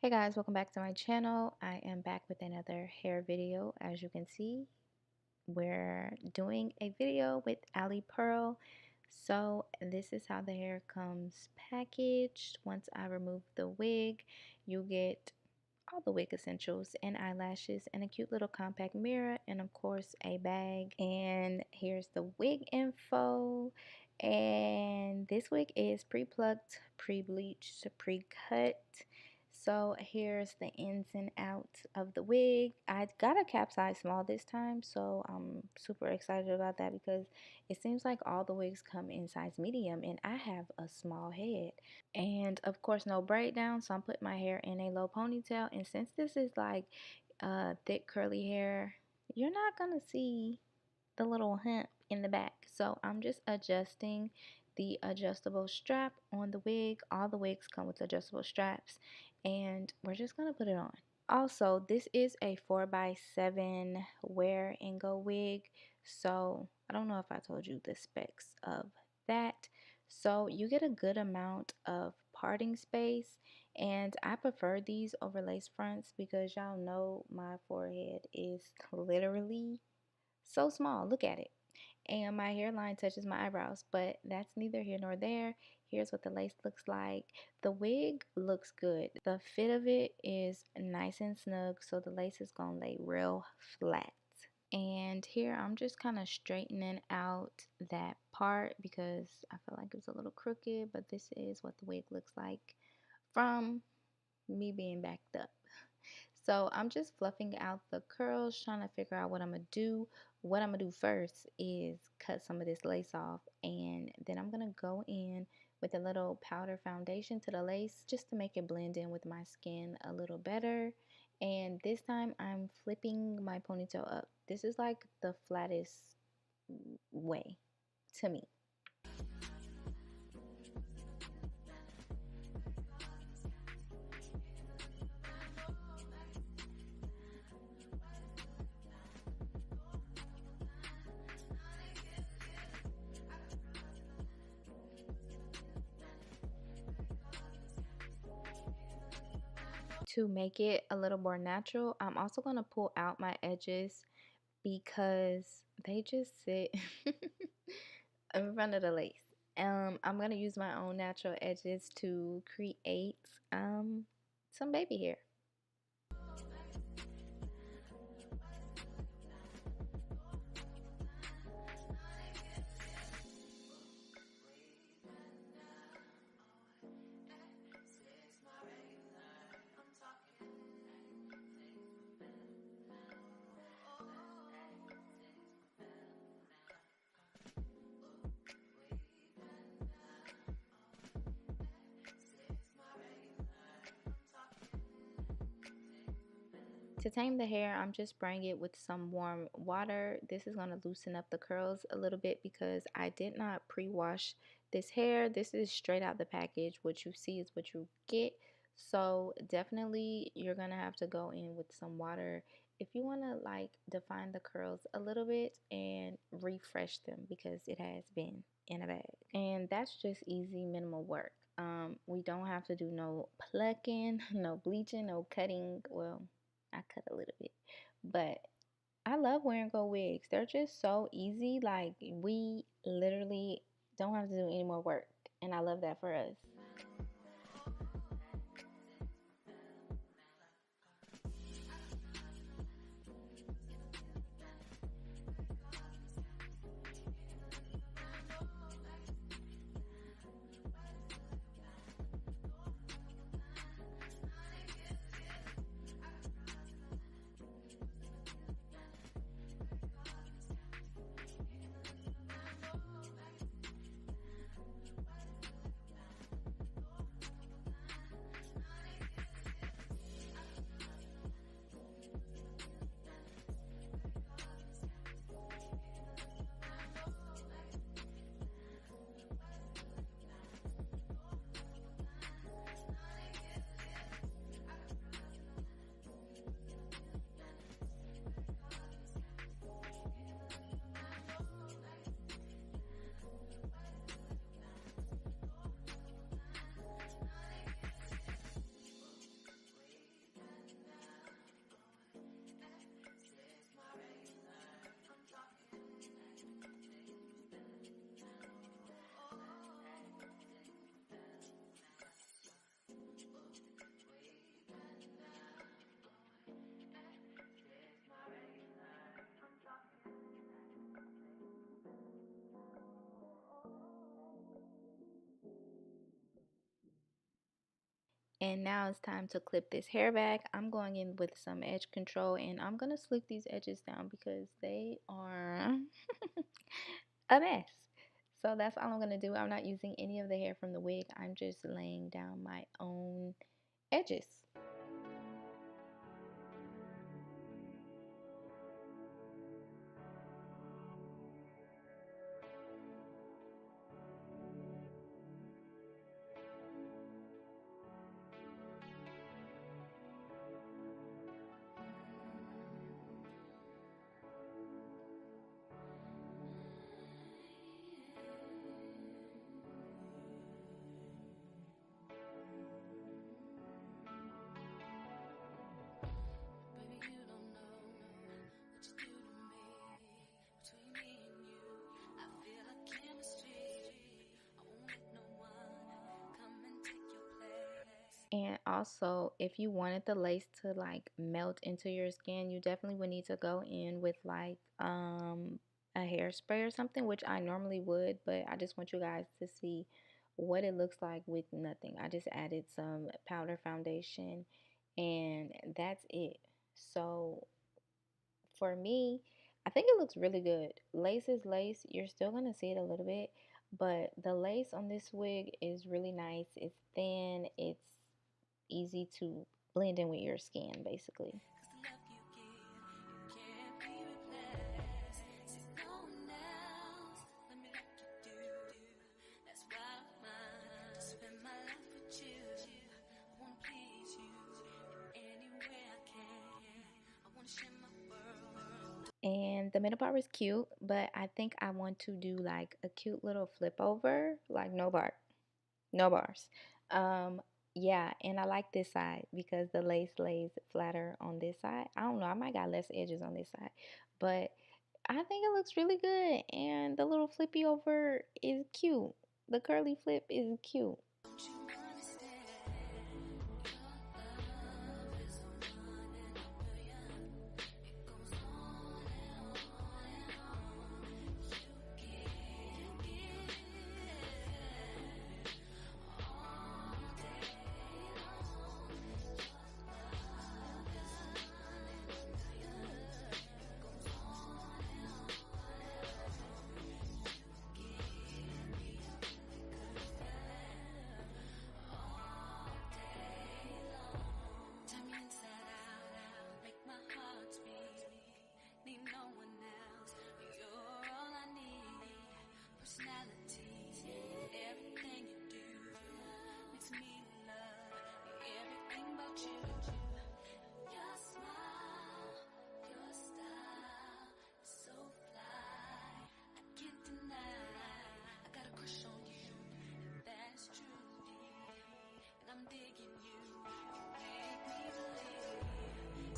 Hey guys, welcome back to my channel. I am back with another hair video. As you can see, we're doing a video with Alipearl. So this is how the hair comes packaged. Once I remove the wig, you get all the wig essentials and eyelashes and a cute little compact mirror and of course a bag. And here's the wig info. And this wig is pre-plucked, pre-bleached, pre-cut. So here's the ins and outs of the wig. I got a cap size small this time, so I'm super excited about that because it seems like all the wigs come in size medium and I have a small head. And of course no braid down, so I'm putting my hair in a low ponytail. And since this is like thick curly hair, you're not gonna see the little hump in the back. So I'm just adjusting the adjustable strap on the wig. All the wigs come with adjustable straps and we're just gonna put it on. Also, this is a 4x7 wear and go wig, so I don't know if I told you the specs of that. So you get a good amount of parting space, and I prefer these over lace fronts because y'all know my forehead is literally so small. Look at it. And my hairline touches my eyebrows, but that's neither here nor there. Here's what the lace looks like. The wig looks good. The fit of it is nice and snug, so the lace is gonna lay real flat. And here I'm just kind of straightening out that part because I feel like it was a little crooked, but this is what the wig looks like from me being backed up. So I'm just fluffing out the curls, trying to figure out what I'm going to do. What I'm going to do first is cut some of this lace off, and then I'm going to go in with a little powder foundation to the lace just to make it blend in with my skin a little better. And this time I'm flipping my ponytail up. This is like the flattest way to me. To make it a little more natural, I'm also going to pull out my edges because they just sit in front of the lace. I'm going to use my own natural edges to create some baby hair. To tame the hair, I'm just spraying it with some warm water. This is going to loosen up the curls a little bit because I did not pre-wash this hair. This is straight out the package. What you see is what you get. So definitely you're going to have to go in with some water if you want to like define the curls a little bit and refresh them because it has been in a bag. And that's just easy minimal work. We don't have to do no plucking, no bleaching, no cutting. Well, I cut a little bit, but I love wearing gold wigs. They're just so easy. Like, we literally don't have to do any more work, and I love that for us. And now it's time to clip this hair back. I'm going in with some edge control and I'm going to slick these edges down because they are a mess. So that's all I'm going to do. I'm not using any of the hair from the wig. I'm just laying down my own edges. And also, if you wanted the lace to like melt into your skin, you definitely would need to go in with like a hairspray or something, which I normally would, but I just want you guys to see what it looks like with nothing. I just added some powder foundation and that's it. So for me, I think it looks really good. Lace is lace. You're still going to see it a little bit, but the lace on this wig is really nice. It's thin. It's easy to blend in with your skin, basically. And the middle part was cute, but I think I want to do like a cute little flip over, like no bars. Um, yeah, and I like this side because the lace lays flatter on this side. I don't know, I might got less edges on this side, but I think it looks really good. And the little flippy over is cute. The curly flip is cute.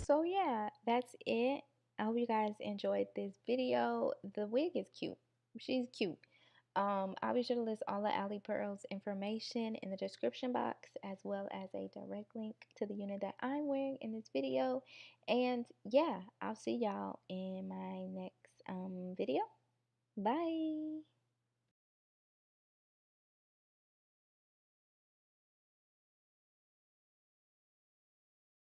So yeah, that's it. I hope you guys enjoyed this video. The wig is cute. She's cute. I'll be sure to list all of Alipearl's information in the description box as well as a direct link to the unit that I'm wearing in this video. And yeah, I'll see y'all in my next video. Bye.